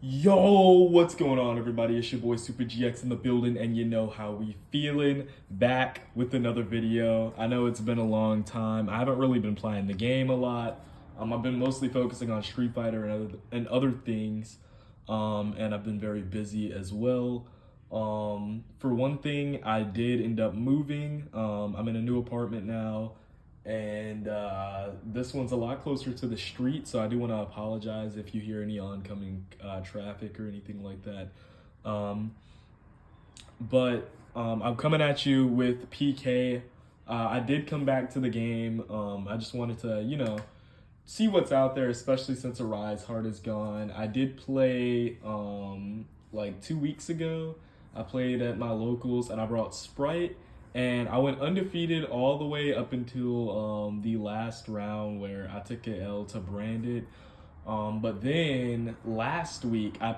Yo, what's going on, everybody? It's your boy Super GX in the building, and you know how we feeling. Back with another video. I know it's been a long time. I haven't really been playing the game a lot. I've been mostly focusing on Street Fighter and other things, and I've been very busy as well. For one thing, I did end up moving. I'm in a new apartment now, and this one's a lot closer to the street, so I do want to apologize if you hear any oncoming traffic or anything like that. But I'm coming at you with PK. I did come back to the game. I just wanted to, see what's out there, especially since Arise Heart is gone. I did play like 2 weeks ago. I played at my locals and I brought Sprite, and I went undefeated all the way up until the last round where I took an L to Branded. But then last week I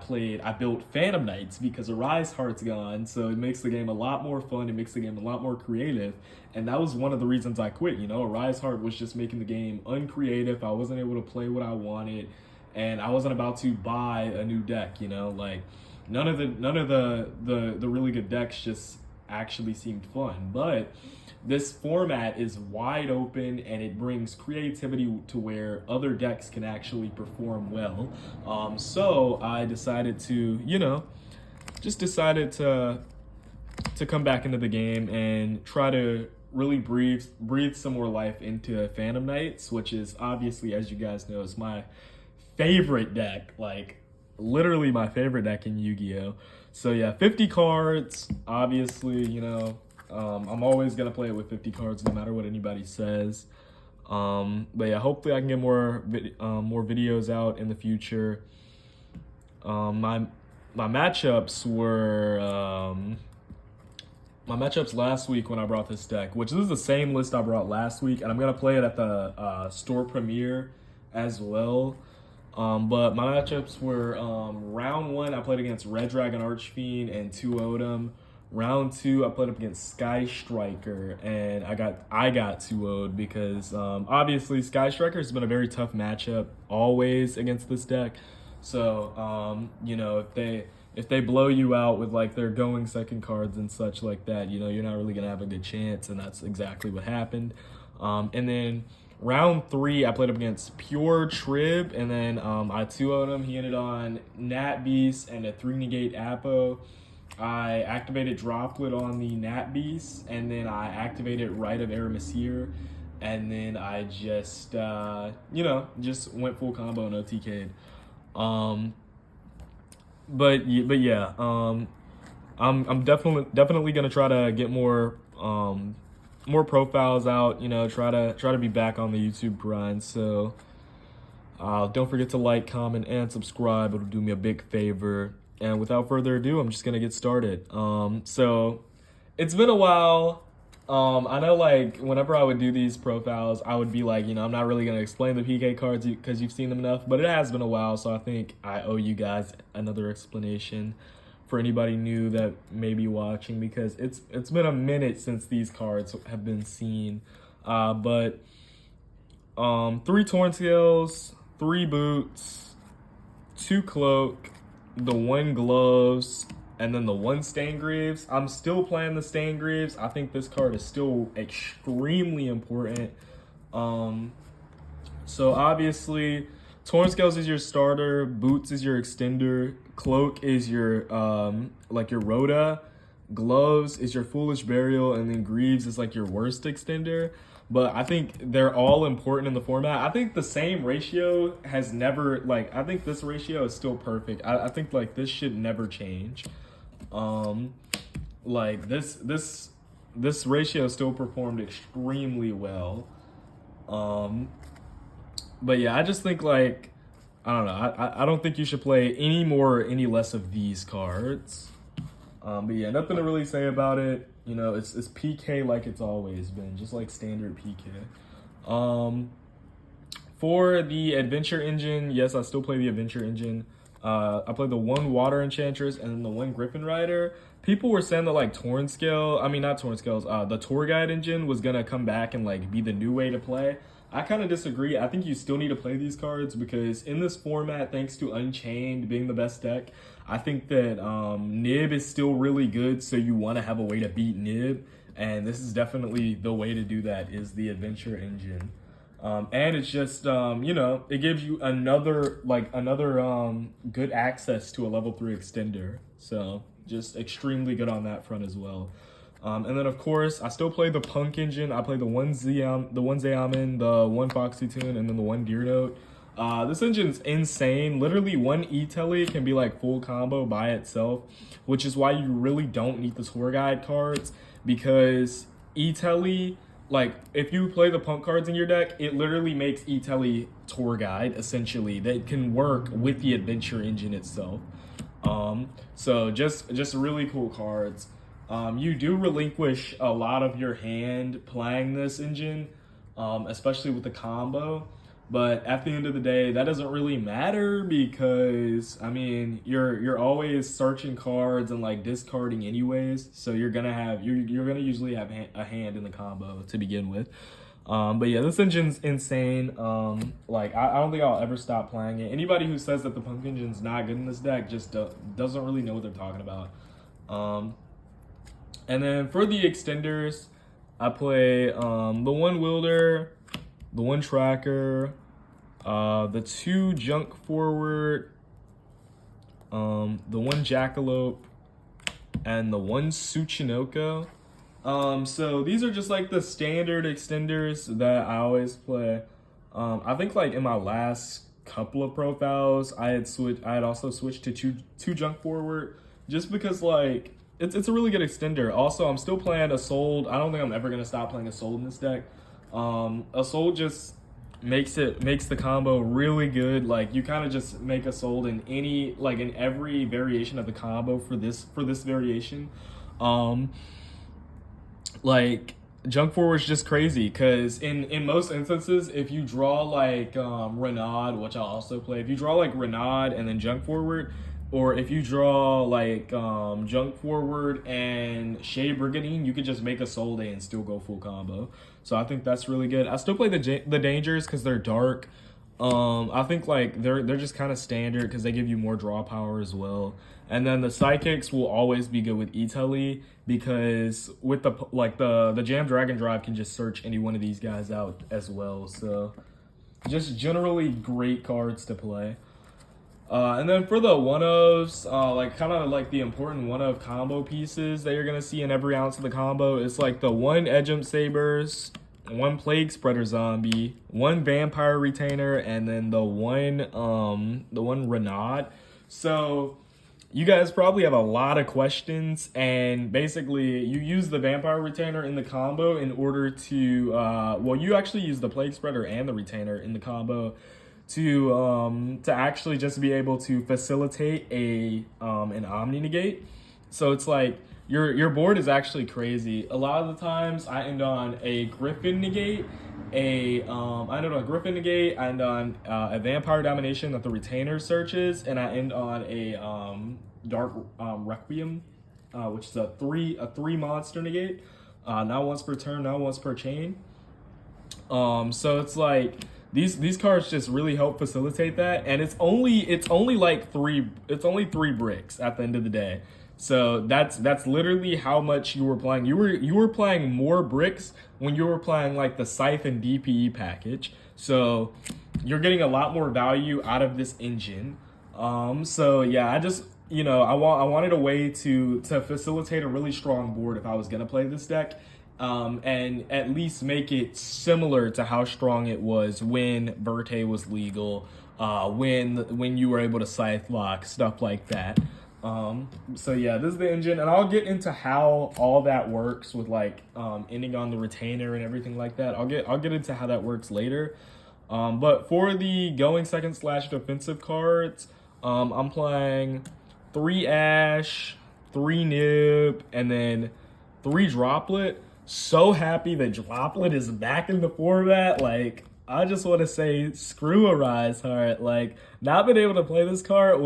built Phantom Knights because Arise Heart's gone, so it makes the game a lot more fun, it makes the game a lot more creative, and that was one of the reasons I quit. Arise Heart was just making the game uncreative. I wasn't able to play what I wanted, and I wasn't about to buy a new deck, like none of the really good decks just actually seemed fun. But this format is wide open and it brings creativity to where other decks can actually perform well. So I decided to, just decided to come back into the game and try to really breathe some more life into Phantom Knights, which is obviously, as you guys know, is my favorite deck, like literally my favorite deck in Yu-Gi-Oh! So yeah, 50 cards, obviously, I'm always gonna play it with 50 cards no matter what anybody says. But yeah, hopefully I can get more videos out in the future. My matchups were my matchups last week when I brought this deck, which this is the same list I brought last week, and I'm gonna play it at the store premiere as well. But my matchups were round 1, I played against Red Dragon Archfiend and 2-0'd him. Round 2, I played up against Sky Striker, and I got 2-0'd because obviously Sky Striker has been a very tough matchup always against this deck. So if they blow you out with like their going second cards and such like that, you're not really gonna have a good chance, and that's exactly what happened. And then round 3, I played up against Pure Trib, and then I 2-0'd him. He ended on Nat Beast and a 3-negate Apo. I activated Droplet on the Nat Beast, and then I activated Rite of Aramasir, and then I just, just went full combo and OTK'd. But yeah, I'm definitely gonna try to get more profiles out, try to be back on the YouTube grind. So don't forget to like, comment, and subscribe. It'll do me a big favor. And without further ado, I'm just gonna get started. So it's been a while. I know, like, whenever I would do these profiles, I would be like, I'm not really gonna explain the PK cards because you've seen them enough, but it has been a while, so I think I owe you guys another explanation for anybody new that may be watching, because it's been a minute since these cards have been seen. But 3 Torn Scales, 3 Boots, 2 Cloak, the 1 Gloves, and then the 1 Stangreaves. I'm still playing the Stangreaves. I think this card is still extremely important. So obviously, Torn Scales is your starter, Boots is your extender, Cloak is your like your Rhoda, Gloves is your Foolish Burial, and then Greaves is like your worst extender. But I think they're all important in the format. I think the same ratio has never, I think this ratio is still perfect. I think like this should never change. Like this ratio still performed extremely well. But yeah, I just think, like, I don't know. I don't think you should play any more or any less of these cards. But yeah, nothing to really say about it. It's PK like it's always been, just like standard PK. For the Adventure Engine, yes, I still play the Adventure Engine. I played the 1 Water Enchantress and then the 1 Griffin Rider. People were saying that, like, not Torn Scales, the Tour Guide Engine was gonna come back and, like, be the new way to play. I kind of disagree. I think you still need to play these cards because in this format, thanks to Unchained being the best deck, I think that Nib is still really good, so you want to have a way to beat Nib, and this is definitely the way to do that, is the Adventure Engine. And it's just, you know, it gives you another good access to a level 3 extender. So just extremely good on that front as well. And then of course, I still play the Punk Engine. I play the one Zeamin, the one Foxy Tune, and then the one Deer Note. This engine's insane. Literally one E-Telly can be like full combo by itself, which is why you really don't need the tour guide cards, because E-Telly, like if you play the Punk cards in your deck, it literally makes E-Telly tour guide essentially that can work with the Adventure Engine itself. So just really cool cards. You do relinquish a lot of your hand playing this engine, especially with the combo. But at the end of the day, that doesn't really matter because, I mean, you're always searching cards and like discarding anyways. So you're gonna usually have a hand in the combo to begin with. But yeah, this engine's insane. Like I don't think I'll ever stop playing it. Anybody who says that the Punk engine's not good in this deck just doesn't really know what they're talking about. And then for the extenders, I play the one Wielder, the one Tracker, the two Junk Forward, the one Jackalope, and the one Tsuchinoko. So these are just like the standard extenders that I always play. I think like in my last couple of profiles, I had also switched to two Junk Forward just because like it's a really good extender. Also, I'm still playing Assault. I don't think I'm ever gonna stop playing Assault in this deck. Assault just makes the combo really good. Like you kind of just make Assault in every variation of the combo for this variation. Like Junk Forward is just crazy because in most instances, if you draw like Renaud, which I'll also play, if you draw like Renaud and then Junk Forward, or if you draw like Junk Forward and Shea Brigadine, you could just make a Soul Day and still go full combo. So I think that's really good. I still play the Dangers because they're dark. I think like they're just kind of standard because they give you more draw power as well. And then the Psychics will always be good with E-Telly because with the Jam Dragon Drive can just search any one of these guys out as well. So just generally great cards to play. And then for the one-ofs, kind of like the important one-of combo pieces that you're going to see in every ounce of the combo, it's like the one Edgem Sabers, one Plague Spreader Zombie, one Vampire Retainer, and then the one Renaud. So you guys probably have a lot of questions, and basically you use the Vampire Retainer in the combo in order to, you actually use the Plague Spreader and the Retainer in the combo to actually just be able to facilitate an Omni Negate. So it's like your board is actually crazy. A lot of the times I end on a Griffin Negate, I end on a Vampire Domination that the Retainer searches, and I end on a Dark Requiem, which is a three monster negate. Not once per turn, not once per chain. So it's like these cards just really help facilitate that, and it's only three bricks at the end of the day. So that's literally how much you were playing. You were playing more bricks when you were playing like the Scythe and DPE package. So you're getting a lot more value out of this engine. So yeah, I just I wanted a way to facilitate a really strong board if I was gonna play this deck. And at least make it similar to how strong it was when Verte was legal, when you were able to Scythe lock, stuff like that. So yeah, this is the engine, and I'll get into how all that works with like ending on the Retainer and everything like that. I'll get into how that works later. But for the going second / defensive cards, I'm playing 3 Ash, 3 Nib, and then 3 Droplet. So happy that Droplet is back in the format. Like, I just want to say screw Arise Heart. Like, not being able to play this card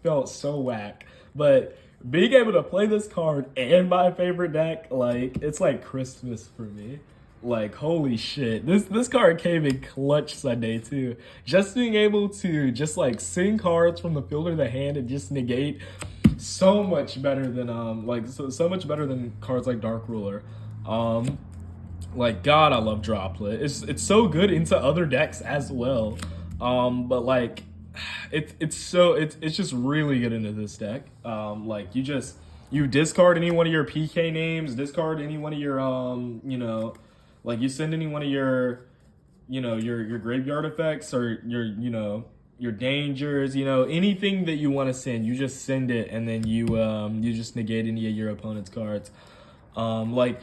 felt so whack. But being able to play this card and my favorite deck, like, it's like Christmas for me. Like, holy shit. This card came in clutch Sunday too. Just being able to just like sing cards from the field to the hand and just negate, so much better than so much better than cards like Dark Ruler. Like, God, I love Droplet. It's so good into other decks as well. But like it's just really good into this deck. Like you discard any one of your PK names, discard any one of your like you send any one of your your graveyard effects or your dangers, anything that you want to send, you just send it, and then you just negate any of your opponent's cards. Like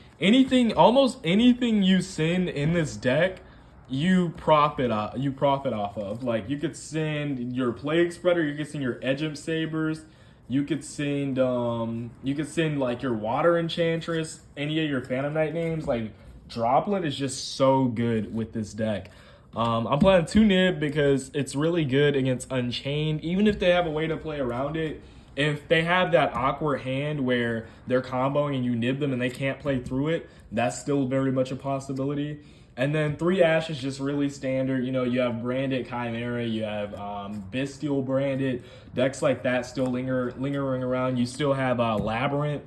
almost anything you send in this deck, you profit off of. Like, you could send your Plague Spreader, you could send your Edge of Sabers, you could send like your Water Enchantress, any of your Phantom Knight names. Like, Droplet is just so good with this deck. I'm playing 2 Nib because it's really good against Unchained, even if they have a way to play around it. If they have that awkward hand where they're comboing and you nib them and they can't play through it, that's still very much a possibility. And then 3 Ash is just really standard. You have Branded Chimera, you have Bestial Branded, decks like that still lingering around. You still have Labyrinth.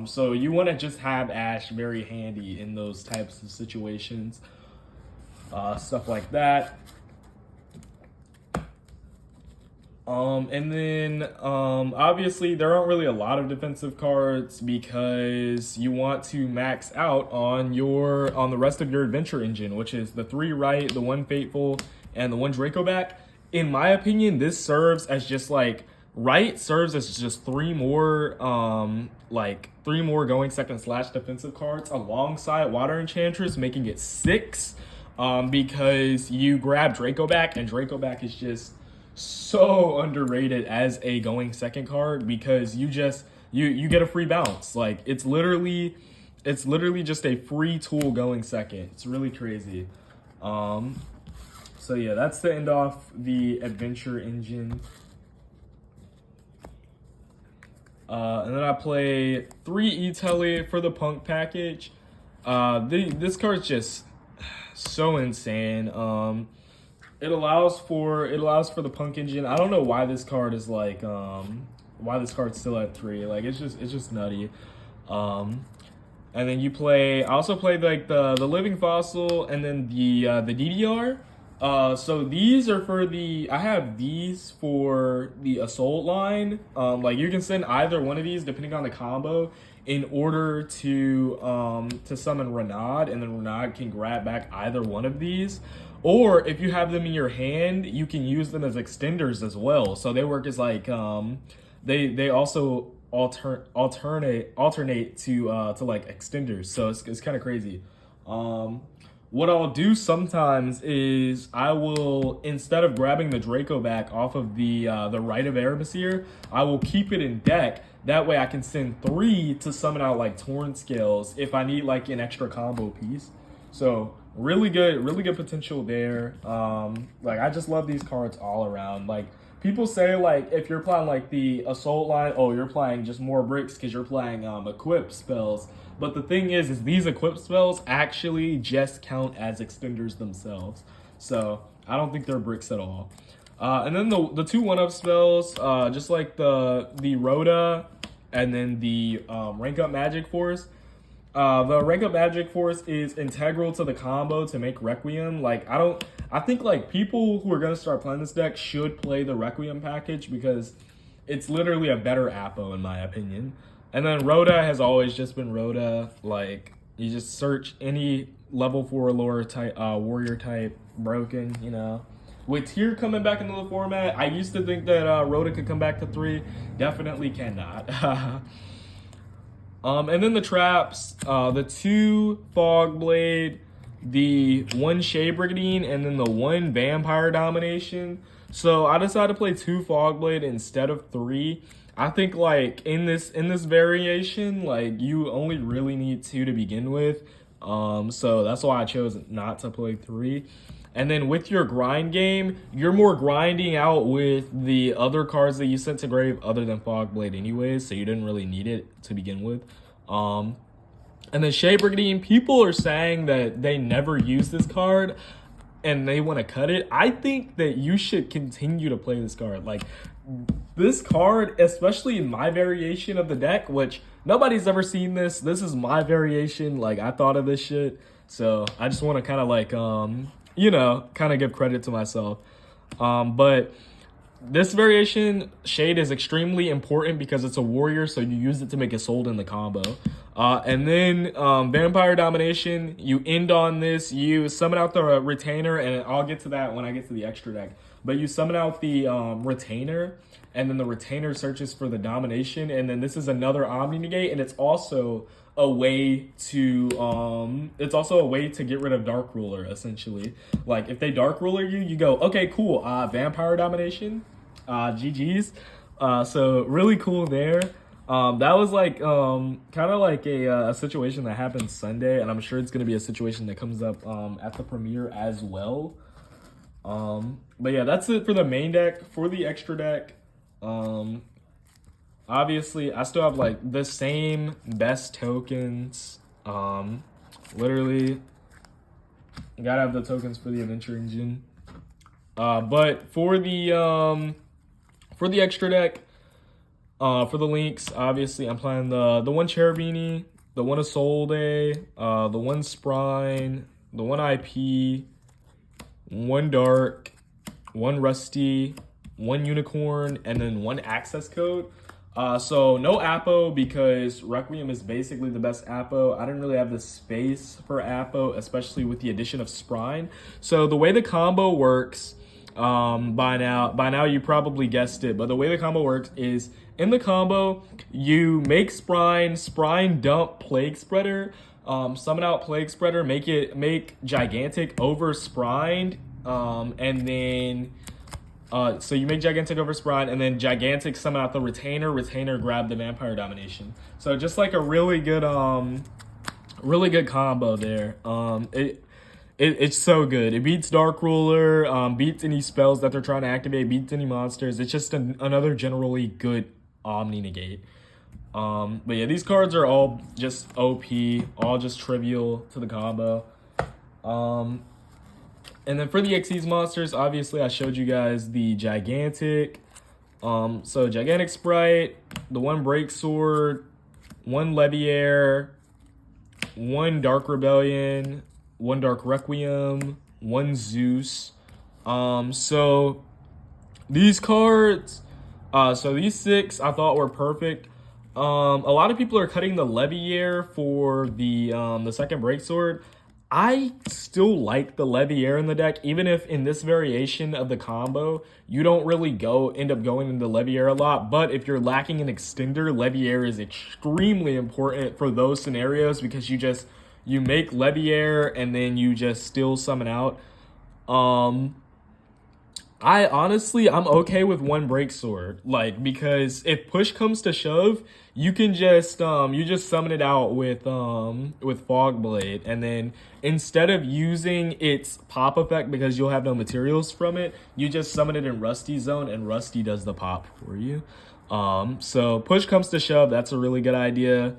So you want to just have Ash very handy in those types of situations. Stuff like that. And then obviously there aren't really a lot of defensive cards because you want to max out on the rest of your adventure engine, which is the 3 Right, the 1 Fateful, and the 1 Dracoback. In my opinion, this serves as just like Right serves as just 3 more going second / defensive cards alongside Water Enchantress, making it 6. Because you grab Dracoback, and Dracoback is just so underrated as a going second card because you get a free bounce. Like, it's literally just a free tool going second. It's really crazy. So yeah, that's to end off the adventure engine. And then I play 3 E-Telly for the Punk package. This card's just so insane. It allows for the Punk engine. I don't know why this card is like why this card's still at 3. Like, it's just nutty. And then I also played like the Living Fossil and then the DDR. So these are I have these for the Assault line. Like, you can send either one of these depending on the combo in order to summon Renaud, and then Renaud can grab back either one of these. Or if you have them in your hand, you can use them as extenders as well. So they work as like they also alternate to like extenders. So it's kind of crazy. What I'll do sometimes is I will, instead of grabbing the Dracoback off of the Rite of Erebusir, I will keep it in deck. That way I can send 3 to summon out like Torn Scales if I need like an extra combo piece. So really good potential there. Like, I just love these cards all around. Like, people say like if you're playing like the Assault line, oh, you're playing just more bricks because you're playing equipped spells. But the thing is these equipped spells actually just count as extenders themselves. So I don't think they're bricks at all. And then the 2 1-up spells, just like the Rhoda and then the Rank Up Magic Force. The Rank Up Magic Force is integral to the combo to make Requiem. Like, I think like people who are going to start playing this deck should play the Requiem package because it's literally a better Apo in my opinion. And then Rhoda has always just been Rhoda. Like, you just search any level 4 lore type, warrior type, broken, With Tyr coming back into the format, I used to think that Rhoda could come back to 3. Definitely cannot. And then the traps, the 2 Fogblade, the 1 Shade Brigandine, and then the 1 Vampire Domination. So I decided to play 2 Fogblade instead of 3. I think like in this variation, like you only really need 2 to begin with. So that's why I chose not to play 3. And then with your grind game, you're more grinding out with the other cards that you sent to grave other than Fogblade anyways, so you didn't really need it to begin with. And then Shea Brigandine, people are saying that they never use this card and they want to cut it. I think that you should continue to play this card. Like, this card, especially in my variation of the deck, which nobody's ever seen this. This is my variation. Like, I thought of this shit. So I just want to kind of like, you know, kind of give credit to myself. But this variation, Shade, is extremely important because it's a warrior, so you use it to make it sold in the combo. And then Vampire Domination, you end on this, you summon out the Retainer, and I'll get to that when I get to the extra deck. But you summon out the Retainer, and then the Retainer searches for the Domination, and then this is another Omni Negate, and it's also a way to get rid of Dark Ruler, essentially. Like, if they Dark Ruler you, you go, okay, cool, Vampire Domination, GG's. So really cool there. That was like kind of like a situation that happened Sunday, and I'm sure it's gonna be a situation that comes up at the premiere as well. But yeah, that's it for the main deck. For the extra deck, obviously I still have like the same best tokens. Literally gotta have the tokens for the Adventure Engine. But for the extra deck, for the links, obviously I'm playing the one Cherubini, the one Isolde, the one Sprine, the one IP, one Dark, one Rusty, one Unicorn, and then one Access Code. So no Apo because Requiem is basically the best Apo. I didn't really have the space for Apo, especially with the addition of Sprine. So the way the combo works, by now you probably guessed it, but the way the combo works is in the combo, you make Sprine dump Plague Spreader, summon out Plague Spreader, make Gigantic over Sprine, and then so you make Gigantic over Sprine, and then Gigantic summon out the Retainer grab the Vampire Domination. So just like a really good combo there. It's so good. It beats Dark Ruler, beats any spells that they're trying to activate, beats any monsters. It's just another generally good Omni Negate. But yeah, these cards are all just OP, all just trivial to the combo. And then for the Xyz monsters, obviously I showed you guys the Gigantic. So Gigantic Sprite, the one Break Sword, one Leviair, one Dark Rebellion, one Dark Requiem, one Zeus. So these cards, so these 6 I thought were perfect. A lot of people are cutting the Leviair for the second Break Sword. I still like the Leviair in the deck, even if in this variation of the combo, you don't really end up going into Leviair a lot. But if you're lacking an extender, Leviair is extremely important for those scenarios because you make Leviair and then you just still summon out. I'm okay with one Break Sword, like, because if push comes to shove, you can just summon it out with Fog Blade, and then instead of using its pop effect because you'll have no materials from it, you just summon it in Rusty Zone and Rusty does the pop for you. So push comes to shove, that's a really good idea.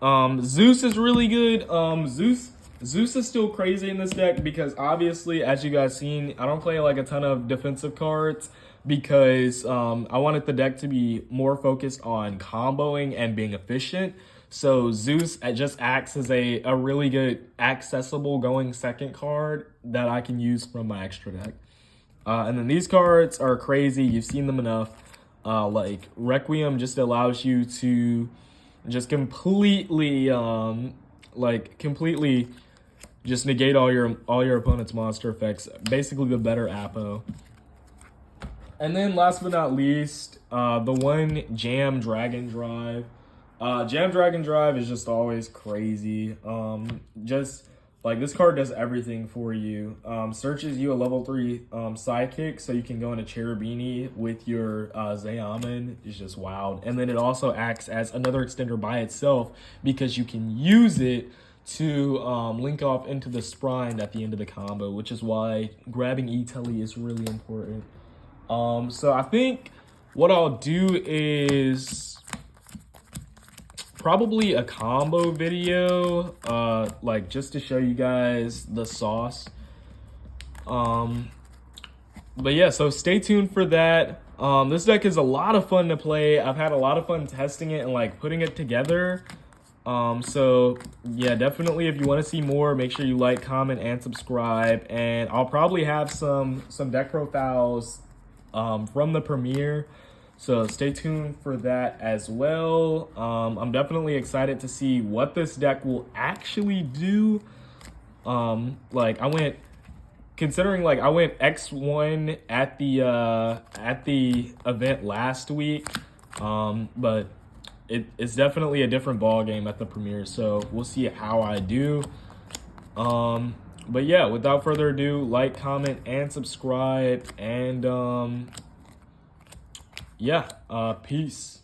Zeus is really good. Zeus is still crazy in this deck because obviously, as you guys seen, I don't play like a ton of defensive cards because I wanted the deck to be more focused on comboing and being efficient. So Zeus just acts as a really good accessible going second card that I can use from my extra deck. And then these cards are crazy. You've seen them enough. Like Requiem just allows you to just completely just negate all your opponent's monster effects. Basically the better Apo. And then last but not least, the one Jam Dragon Drive. Jam Dragon Drive is just always crazy. Just like this card does everything for you. Searches you a level 3 sidekick so you can go into Cherubini with your Zayaman. It's just wild. And then it also acts as another extender by itself because you can use it to link off into the Sprine at the end of the combo, which is why grabbing E-Telly is really important. So I think what I'll do is probably a combo video, like just to show you guys the sauce. But yeah, so stay tuned for that. This deck is a lot of fun to play. I've had a lot of fun testing it and like putting it together. So yeah, definitely if you want to see more, make sure you like, comment, and subscribe. And I'll probably have some deck profiles from the premiere. So stay tuned for that as well. I'm definitely excited to see what this deck will actually do. Like I went X-1 at the event last week. But it's definitely a different ball game at the premiere, so we'll see how I do. But yeah, without further ado, like, comment, and subscribe, and yeah, peace.